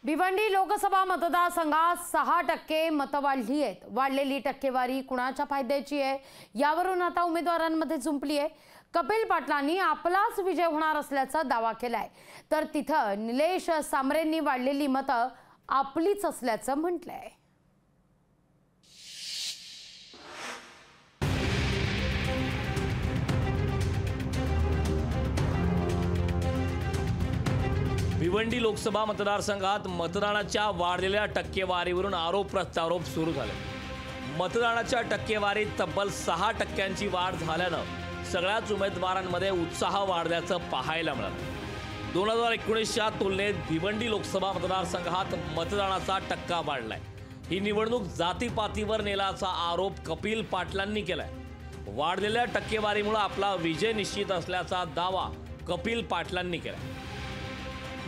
भिवंडी लोकसभा मतदारसंघात 6% मतं वाढली आहेत। वाढलेली टक्केवारी कुणाच्या फायद्याची आहे यावरून आता उमेदवारांमध्ये झुंपली आहे। कपिल पाटलांनी आपलाच विजय होणार असल्याचा दावा केलाय, तर तिथं निलेश सांबरेंनी वाढलेली मतं आपलीच असल्याचं म्हटलंय। भिवंडी लोकसभा मतदारसंघात मतदानाच्या वाढलेल्या टक्केवारीवरून आरोप प्रत्यारोप सुरू झाले। मतदानाच्या टक्केवारीत तब्बल 6% वाढ झाल्यानं सगळ्याच उमेदवारांमध्ये उत्साह वाढल्याचं पाहायला मिळालं। 2019च्या तुलनेत भिवंडी लोकसभा मतदारसंघात मतदानाचा टक्का वाढलाय। ही निवडणूक जातीपातीवर नेल्याचा आरोप कपिल पाटलांनी केलाय। वाढलेल्या टक्केवारीमुळे आपला विजय निश्चित असल्याचा दावा कपिल पाटलांनी केलाय।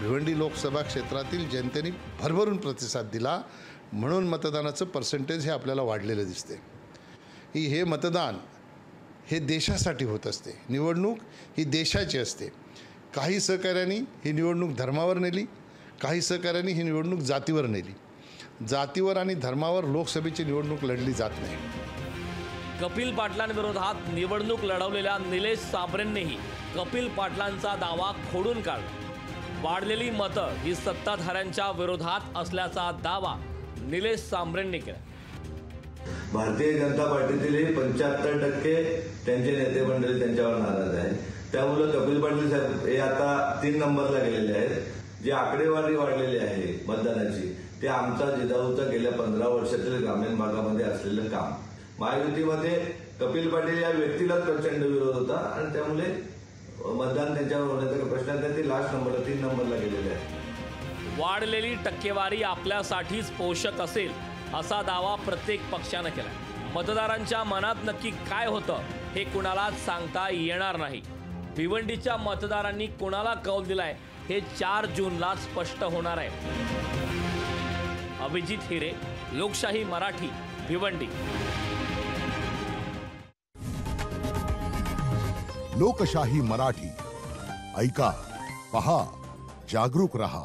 भिवंडी लोकसभा क्षेत्रातील जनतेने भरभरून प्रतिसाद दिला, म्हणून मतदानाचं पर्सेंटेज हे आपल्याला वाढलेलं दिसते। हे मतदान हे देशासाठी होत असते। निवडणूक ही देशाची असते। काही सहकाऱ्यांनी ही निवडणूक धर्मावर नेली, काही सहकाऱ्यांनी ही निवडणूक जातीवर नेली। जातीवर आणि धर्मावर लोकसभेची निवडणूक लढली जात नाही। कपिल पाटलांविरोधात निवडणूक लढवलेल्या निलेश सांबरेंनीही कपिल पाटलांचा दावा खोडून काढला। वाढलेली मतं ही सत्ताधाऱ्यांच्या विरोधात असल्याचा दावा निलेश सांबरेंनी केला। भारतीय जनता पार्टीतील 75% त्यांचे नेते मंडळी त्यांच्यावर नाराज आहे। त्यामुळे कपिल पाटील साहेब हे आता 3 नंबरला गेलेले आहेत। जी आकडेवारी वाढलेली आहे मतदानाची, ते आमचा जिजाऊचा गेल्या 15 वर्षातील ग्रामीण भागामध्ये असलेलं काम। महायुतीमध्ये कपिल पाटील या व्यक्तीलाच प्रचंड विरोध होता आणि त्यामुळे मतदान त्यांच्यावर होण्याचा प्रश्न आहे। ते लास्ट नंबरला 3 नंबरला गेलेले आहे। वाढलेली टक्केवारी आपल्यासाठीच पोषक असेल असा दावा प्रत्येक पक्षानं केला। मतदारांच्या मनात नक्की काय होतं हे कुणालाच सांगता येणार नाही। भिवंडीच्या मतदारांनी कुणाला कौल दिलाय हे 4 जूनला स्पष्ट होणार आहे। अभिजित हिरे, लोकशाही मराठी, भिवंडी। लोकशाही मराठी, ऐका, पहा, जागरूक रहा।